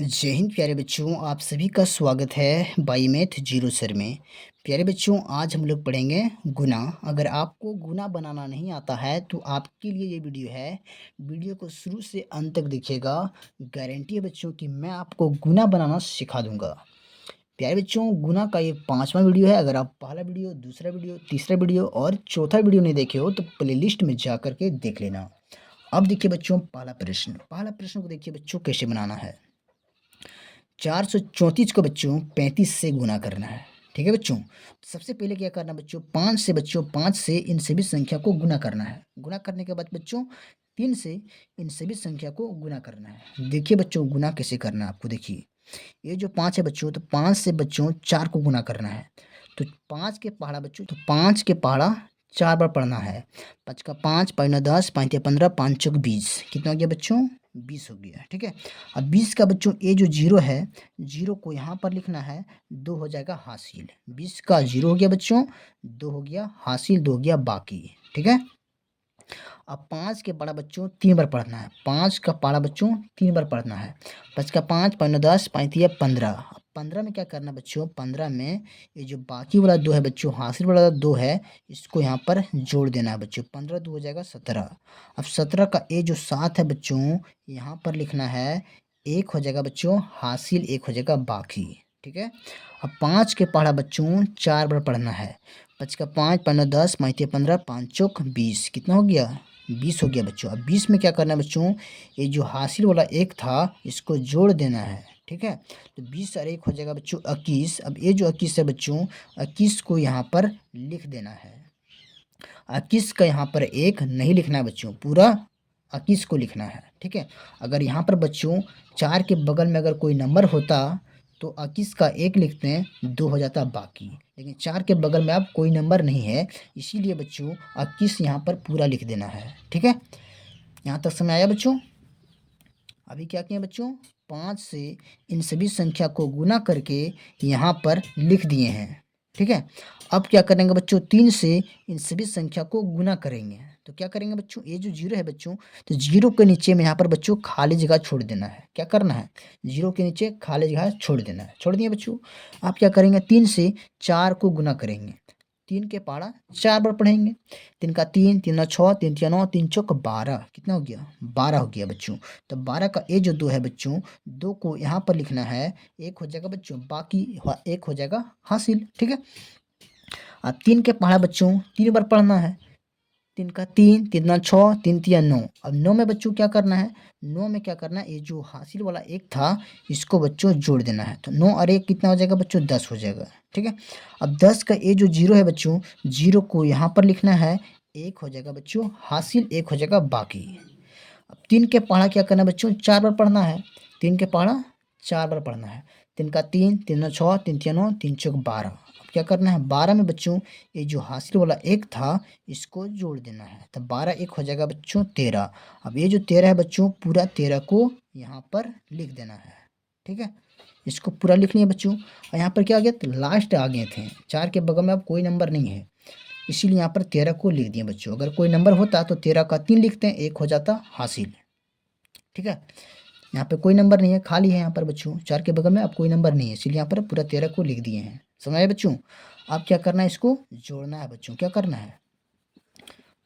जय हिंद प्यारे बच्चों, आप सभी का स्वागत है बाई मैथ जीरो सर में। प्यारे बच्चों, आज हम लोग पढ़ेंगे गुना। अगर आपको गुना बनाना नहीं आता है तो आपके लिए ये वीडियो है। वीडियो को शुरू से अंत तक देखिएगा। गारंटी है बच्चों कि मैं आपको गुना बनाना सिखा दूंगा। प्यारे बच्चों, गुना का ये 5वां वीडियो है। अगर आप पहला वीडियो, दूसरा वीडियो, तीसरा वीडियो और चौथा वीडियो नहीं देखे हो तो प्लेलिस्ट में जा करके देख लेना। अब देखिए बच्चों, पहला प्रश्न को देखिए बच्चों कैसे बनाना है। 434 को बच्चों 35 से गुना करना है। ठीक है बच्चों, सबसे पहले क्या करना है बच्चों, 5 से इन सभी संख्या को गुना करना है। गुना करने के बाद बच्चों 3 से इन सभी संख्या को गुना करना है। देखिए बच्चों, गुना कैसे करना है आपको। देखिए ये जो 5 है बच्चों, तो 5 से बच्चों 4 को गुना करना है। तो 5 के पहाड़ा बच्चों, तो 5 के पहाड़ा 4 बार पढ़ना है। 5 का 5, 5 9 10, 5 या 15, 5 चौक 20। कितना हो गया बच्चों? 20 हो गया। ठीक है, अब 20 का बच्चों ये जो जीरो है, जीरो को यहाँ पर लिखना है, 2 हो जाएगा हासिल। 20 का जीरो हो गया बच्चों, 2 हो गया हासिल, 2 हो गया बाकी। ठीक है, अब 5 के पढ़ा बच्चों 3 बार पढ़ना है। 5 का पढ़ा बच्चों 3 बार पढ़ना है। 5 का 5, 5 9 10, 5 या 15। 15 में क्या करना बच्चों, 15 में ये जो बाकी वाला 2 है बच्चों, हासिल वाला 2 है, इसको यहाँ पर जोड़ देना है बच्चों। 15 2 हो जाएगा 17। अब 17 का ये जो 7 है बच्चों, यहाँ पर लिखना है, 1 हो जाएगा बच्चों हासिल, 1 हो जाएगा बाकी। ठीक है, अब 5 के पढ़ा बच्चों 4 बार पढ़ना है। 5 का 5, 5 9 10, 5 या 15, 5 चौक 20। कितना हो गया? 20 हो गया बच्चों। अब 20 में क्या करना है बच्चों, ये जो हासिल वाला 1 था इसको जोड़ देना है। ठीक है, तो 20 और 1 हो जाएगा बच्चों 21। अब ये जो 21 है बच्चों, 21 को यहाँ पर लिख देना है। 21 का यहाँ पर 1 नहीं लिखना है बच्चों, पूरा 21 को लिखना है। ठीक है, अगर यहाँ पर बच्चों 4 के बगल में अगर कोई नंबर होता तो 21 का 1 लिखते हैं, 2 हो जाता बाकी। लेकिन 4 के बगल में अब कोई नंबर नहीं है, इसीलिए बच्चों 21 यहाँ पर पूरा लिख देना है। ठीक है, यहाँ तक समझ आया बच्चों? अभी क्या किए बच्चों, 5 से इन सभी संख्या को गुना करके यहाँ पर लिख दिए हैं। ठीक है, अब क्या करेंगे बच्चों, 3 से इन सभी संख्या को गुना करेंगे। तो क्या करेंगे बच्चों, ये जो जीरो है बच्चों, तो जीरो के नीचे में यहाँ पर बच्चों खाली जगह छोड़ देना है। क्या करना है, जीरो के नीचे खाली जगह छोड़ देना है। छोड़ दिए बच्चों। आप क्या करेंगे, 3 से 4 को गुना करेंगे। 3 के पहाड़ा 4 बार पढ़ेंगे। 3 का 3, 3 6, 3 या 9, 3 चौक 12। कितना हो गया? 12 हो गया बच्चों। तो 12 का ये जो 2 है बच्चों, 2 को यहाँ पर लिखना है, 1 हो जाएगा बच्चों बाकी, 1 हो जाएगा हासिल। ठीक है, अब 3 के पढ़ा बच्चों 3 बार पढ़ना है। 3 का 3, 3 ना 6, 3 या 9। अब 9 में बच्चों क्या करना है, 9 में क्या करना है, ये जो हासिल वाला 1 था इसको बच्चों जोड़ देना है। तो 9 और 1 कितना हो जाएगा बच्चों? 10 हो जाएगा। ठीक है, अब 10 का ये जो जीरो है बच्चों, जीरो को यहाँ पर लिखना है, 1 हो जाएगा बच्चों हासिल, 1 हो जाएगा बाकी। अब 3 के पहाड़ा क्या करना है बच्चों, 4 बार पढ़ना है। 3 के पहाड़ा 4 बार पढ़ना है। 3 का 3, 3 ना 6, 3 या 9, 3 चौक 12। अब क्या करना है, 12 में बच्चों ये जो हासिल वाला 1 था इसको जोड़ देना है। तो 12 1 हो जाएगा बच्चों 13। अब ये जो 13 है बच्चों, पूरा 13 को यहाँ पर लिख देना है। ठीक है, इसको पूरा लिख लिया बच्चों। और यहाँ पर क्या आ गया, तो लास्ट आ गए थे। 4 के बगल में अब कोई नंबर नहीं है, इसीलिए यहाँ पर 13 को लिख दिए बच्चों। अगर कोई नंबर होता तो 13 का 3 लिखते हैं, 1 हो जाता हासिल। ठीक है, यहाँ पे कोई नंबर नहीं है, खाली है यहाँ पर बच्चों। 4 के बगल में अब कोई नंबर नहीं है, इसलिए यहाँ पर पूरा 13 को लिख दिए हैं। समझ आए बच्चों? अब क्या करना है, इसको जोड़ना है बच्चों। क्या करना है,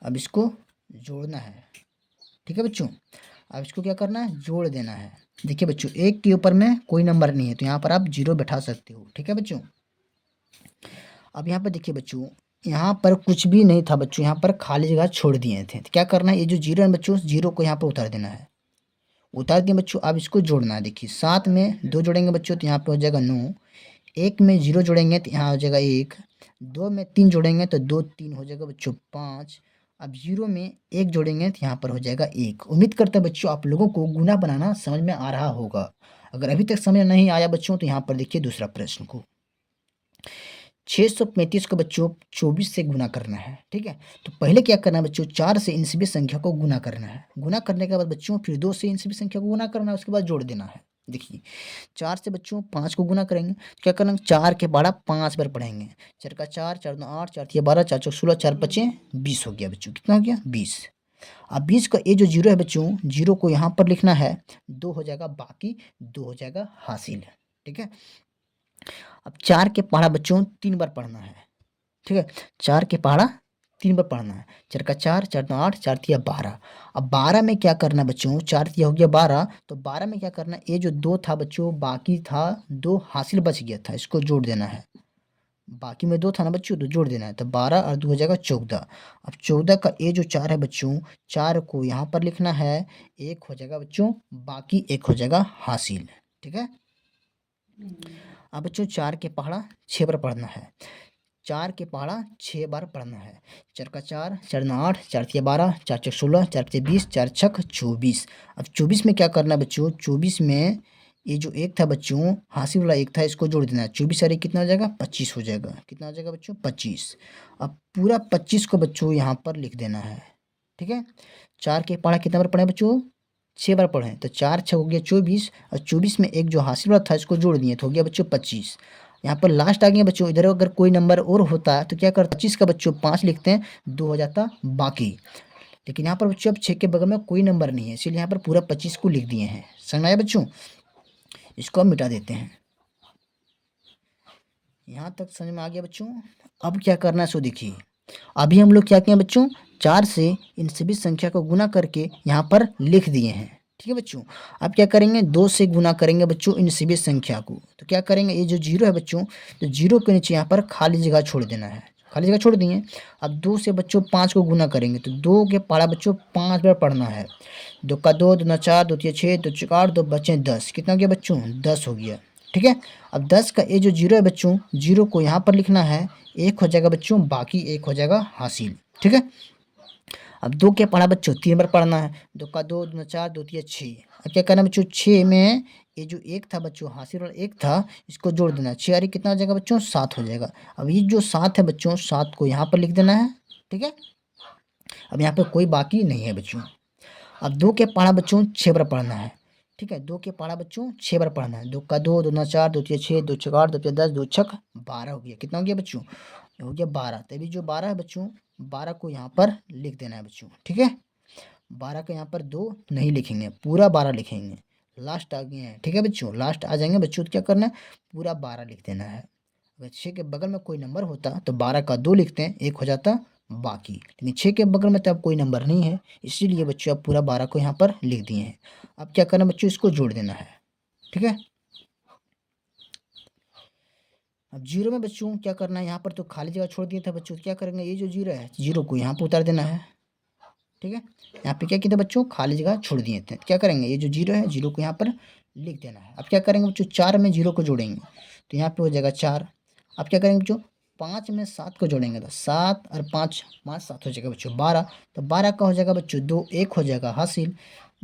अब इसको जोड़ना है। ठीक है बच्चों, अब इसको क्या करना है, जोड़ देना है। देखिए बच्चों, 1 के ऊपर में कोई नंबर नहीं है तो यहाँ पर आप 0 बैठा सकते हो। ठीक है बच्चों, अब यहाँ पर देखिए बच्चों, यहाँ पर कुछ भी नहीं था बच्चों, यहाँ पर खाली जगह छोड़ दिए थे। तो क्या करना है, ये जो 0 है बच्चों, 0 को यहाँ पर उतार देना है। उतार दिए बच्चों, अब इसको जोड़ना है। देखिए 7 में 2 जोड़ेंगे बच्चों तो यहाँ पे हो जाएगा 9। 1 में 0 जोड़ेंगे तो यहाँ हो जाएगा 1। 2 में 3 जोड़ेंगे तो 2 3 हो जाएगा बच्चों 5। अब 0 में 1 जोड़ेंगे तो यहाँ पर हो जाएगा 1। उम्मीद करते हैं बच्चों आप लोगों को गुना बनाना समझ में आ रहा होगा। अगर अभी तक समझ नहीं आया बच्चों तो यहाँ पर देखिए दूसरा प्रश्न को। 635 को बच्चों 24 से गुना करना है। ठीक है, तो पहले क्या करना है बच्चों, 4 से इन सभी संख्या को गुना करना है। गुना करने के बाद बच्चों फिर 2 से इन सभी संख्या को गुना करना है, उसके बाद जोड़ देना है। देखिए 4 से बच्चों 5 को गुना करेंगे तो क्या करना है, 4 के बड़ा 5 बार पढ़ेंगे। 4 का 4, 4 2 8, 4 3 12, 4 4 16, 4 5 20 हो गया बच्चों। कितना हो गया? 20। अब 20 का ये जो जीरो है बच्चों, जीरो को यहाँ पर लिखना है, 2 हो जाएगा बाकी, 2 हो जाएगा हासिल। ठीक है। अब 4 के पहाड़ा बच्चों 3 बार पढ़ना है। ठीक है, 4 के पहाड़ा 3 बार पढ़ना है। 4 का 4, 4 दूना 8, 4 तिया 12। अब 12 में क्या करना है बच्चों, 4 तिया हो गया 12, तो 12 में क्या करना है, ये जो 2 था बच्चों बाकी था, 2 हासिल बच गया था, इसको जोड़ देना है। बाकी में 2 था ना बच्चों, तो जोड़ देना है, तो 12 और 2 हो जाएगा 14। अब 14 का ये जो 4 है बच्चों, 4 को यहाँ पर लिखना है, 1 हो जाएगा बच्चों बाकी, 1 हो जाएगा हासिल। ठीक है। अब बच्चों 4 के पहाड़ा 6 बार पढ़ना है। 4 के पहाड़ा 6 बार पढ़ना है। 4 का 4, 4 दूना 8, 4 तिया 12, 4 चौक 16, 4 पचे 20, 4 छक 24। अब 24 में क्या करना है बच्चों, 24 में ये जो 1 था बच्चों, हासिल वाला 1 था, इसको जोड़ देना है। 24 और 1 कितना हो जाएगा, 25 हो जाएगा। कितना हो जाएगा बच्चों, 25। अब पूरा 25 को बच्चों यहाँ पर लिख देना है। ठीक है। 4 के पहाड़ा कितना बार पढ़े बच्चों, 6 बार पढ़े, तो 4 6 हो गया 24, और 24 में एक जो हासिल वाला था इसको जोड़ दिए, तो हो गया बच्चों 25। यहाँ पर लास्ट आ गया बच्चों, इधर अगर कोई नंबर और होता है तो क्या करता, 25 का बच्चों 5 लिखते हैं, 2 हो जाता बाकी। लेकिन यहाँ पर बच्चों अब 6 के बगल में कोई नंबर नहीं है, इसलिए यहाँ पर पूरा 25 को लिख दिए हैं। समझ में आया बच्चों, इसको हम मिटा देते हैं। यहाँ तक समझ में आ गया बच्चों। अब क्या करना है सो देखिए, अभी हम लोग क्या किए बच्चों, 4 से इन सभी संख्या को गुना करके यहाँ पर लिख दिए हैं। ठीक है बच्चों। अब क्या करेंगे, 2 से गुना करेंगे बच्चों इन सभी संख्या को, तो क्या करेंगे, ये जो जीरो है बच्चों, तो जीरो के नीचे यहाँ पर खाली जगह छोड़ देना है। खाली जगह छोड़ दिए। अब 2 से बच्चों 5 को गुना करेंगे, तो 2 के पहाड़ा बच्चों 5 बार पढ़ना है। 2 का 2, 2 दूना 4, 2 तिया 6, 2 चौक 8, 2 बचे 10। कितना हो गया बच्चों, 10 हो गया। ठीक है। अब 10 का ये जो जीरो है बच्चों, जीरो को यहाँ पर लिखना है, 1 हो जाएगा बच्चों बाकी, 1 हो जाएगा हासिल। ठीक है। अब 2 क्या पढ़ा बच्चों, 3 बार पढ़ना है। 2 का 2, 2 दूना 4, 2 तिया 6। अब क्या करना है बच्चों, 6 में ये जो 1 था बच्चों, हासिल वाला 1 था, इसको जोड़ देना है। 6 और 1 कितना हो जाएगा बच्चों, 7 हो जाएगा। अब ये जो 7 है बच्चों, 7 को यहाँ पर लिख देना है। ठीक है। अब यहाँ पर कोई बाकी नहीं है बच्चों। अब 2 के पहाड़ा बच्चों 6 बार पढ़ना है। ठीक है, 2 के पहाड़ा बच्चों 6 बार पढ़ना है। 2 का 2, 2 दूना 4, 2 तिया 6, 2 चौक 8, 2 तिया 10, 2 छक 12 हो गया। कितना हो गया बच्चों, हो गया 12। तभी जो 12 है बच्चों, 12 को यहाँ पर लिख देना है बच्चों। ठीक है। 12 के यहाँ पर 2 नहीं लिखेंगे, पूरा 12 लिखेंगे। लास्ट आ गए हैं। ठीक है बच्चों, लास्ट आ जाएंगे बच्चों, तो क्या करना है, पूरा 12 लिख देना है। अगर 6 के बगल में कोई नंबर होता तो 12 का 2 लिखते हैं, 1 हो जाता बाकी। लेकिन 6 के बगल में तो अब कोई नंबर नहीं है, इसीलिए बच्चों अब पूरा 12 को यहाँ पर लिख दिए हैं। अब क्या करना है बच्चों, इसको जोड़ देना है। ठीक है। अब जीरो में बच्चों क्या करना है, यहाँ पर तो खाली जगह छोड़ दिया था बच्चों, तो क्या करेंगे, ये जो जीरो है, जीरो को यहाँ पर उतार देना है। ठीक है। यहाँ पे क्या किया था बच्चों, खाली जगह छोड़ दिए थे, तो क्या करेंगे, ये जो जीरो है, जीरो को यहाँ पर लिख देना है। अब क्या करेंगे बच्चों, 4 में जीरो को जोड़ेंगे, तो यहाँ पे हो जाएगा 4। अब क्या करेंगे बच्चों, 5 में 7 को जोड़ेंगे, तो 7 और 5, 5 7 हो जाएगा बच्चों 12। तो 12 का हो जाएगा बच्चों 2, 1 हो जाएगा हासिल।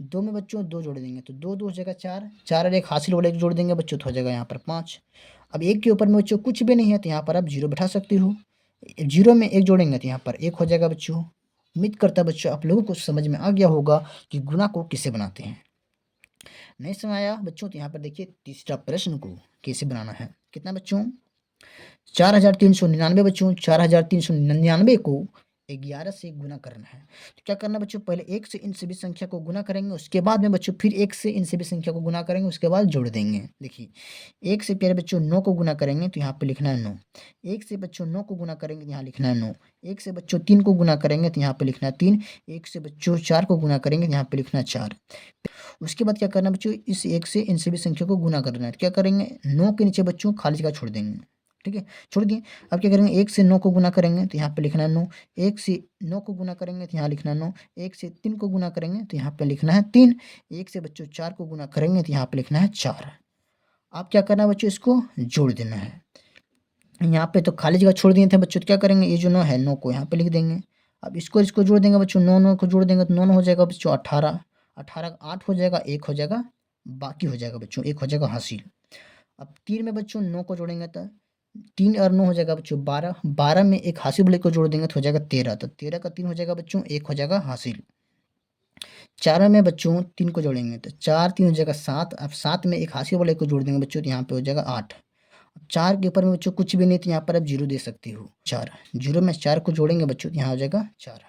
2 में बच्चों 2 जोड़ देंगे, तो 2 2 हो जाएगा 4, 4 और 1 हासिल वाले जोड़ देंगे बच्चों, तो हो जाएगा यहाँ पर 5। अब 1 के ऊपर में बच्चों कुछ भी नहीं है, तो यहाँ पर आप जीरो बैठा सकते हो। जीरो में 1 जोड़ेंगे, तो यहाँ पर 1 हो जाएगा बच्चों। उम्मीद करता बच्चों आप लोगों को समझ में आ गया होगा कि गुना को किसे बनाते हैं। नहीं समझ आया बच्चों, तो यहाँ पर देखिए तीसरा प्रश्न को कैसे बनाना है। कितना बच्चों, 4399 बच्चों, 4399 को 11 से गुना करना है। तो क्या करना बच्चों, पहले 1 से इन सभी संख्या को गुना करेंगे, उसके बाद में बच्चों फिर 1 से इन सभी संख्या को गुना करेंगे, उसके बाद जोड़ देंगे। देखिए 1 से प्यारे बच्चों 9 को गुना करेंगे, तो यहाँ पे लिखना है 9। 1 से बच्चों 9 को गुना करेंगे, तो यहाँ लिखना है 9। 1 से बच्चों 3 को गुना करेंगे, तो यहाँ पे लिखना है 3। 1 से बच्चों 4 को गुना करेंगे, तो यहाँ पे लिखना है 4। उसके बाद क्या करना है बच्चों, इस 1 से इन सभी संख्या को गुना करना है। तो क्या करेंगे, 9 के नीचे बच्चों खाली जगह छोड़ देंगे। ठीक है, छोड़ दिए। अब क्या करेंगे, 1 से 9 को गुना करेंगे, तो यहाँ पे लिखना है 9। 1 से 9 को गुना करेंगे, तो यहाँ लिखना है 9। 1 से 3 को गुना करेंगे, तो यहाँ पे लिखना है 3। 1 से बच्चों 4 को गुना करेंगे, तो यहाँ पे लिखना है 4। अब क्या करना है बच्चों, इसको जोड़ देना है। यहाँ पे तो खाली जगह छोड़ दिए थे बच्चों, तो क्या करेंगे, ये जो 9 है, 9 को यहाँ पे लिख देंगे। अब इसको जोड़ देंगे बच्चों, 9 9 को जोड़ देंगे, तो 9 9 हो जाएगा बच्चों 18। 18 8 हो जाएगा, 1 हो जाएगा बाकी, हो जाएगा बच्चों 1 हो जाएगा हासिल। अब 3 में बच्चों 9 को जोड़ेंगे, तो 3 और 9 हो जाएगा बच्चों 12। 12 में एक हासिल वाले को जोड़ देंगे, तो हो जाएगा 13। तो 13 का 3 हो जाएगा बच्चों, 1 हो जाएगा हासिल। 4 में बच्चों 3 को जोड़ेंगे, तो 4 3 हो जाएगा 7। अब 7 में एक हासिल वाले को जोड़ देंगे बच्चों, तो यहाँ पे हो जाएगा 8। 4 के ऊपर में बच्चों कुछ भी नहीं, तो यहाँ पर आप जीरो दे सकते हो। 4 जीरो में 4 को जोड़ेंगे बच्चों, तो यहाँ हो जाएगा 4।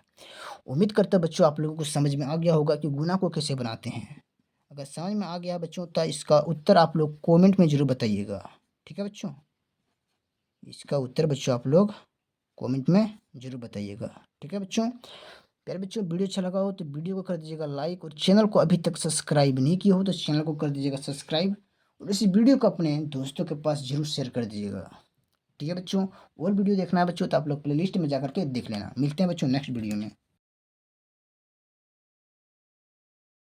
उम्मीद करता हूँ बच्चों आप लोगों को समझ में आ गया होगा कि गुना को कैसे बनाते हैं। अगर समझ में आ गया बच्चों तो इसका उत्तर आप लोग कमेंट में ज़रूर बताइएगा। ठीक है बच्चों? इसका उत्तर बच्चों आप लोग कमेंट में ज़रूर बताइएगा। ठीक है बच्चों? प्यारे बच्चों वीडियो अच्छा लगा हो तो वीडियो को कर दीजिएगा लाइक, और चैनल को अभी तक सब्सक्राइब नहीं किया हो तो चैनल को कर दीजिएगा सब्सक्राइब, और इस वीडियो को अपने दोस्तों के पास ज़रूर शेयर कर दीजिएगा। ठीक है बच्चों? और वीडियो देखना है बच्चों तो आप लोग प्लेलिस्ट में जा करके देख लेना। मिलते हैं बच्चों नेक्स्ट वीडियो में।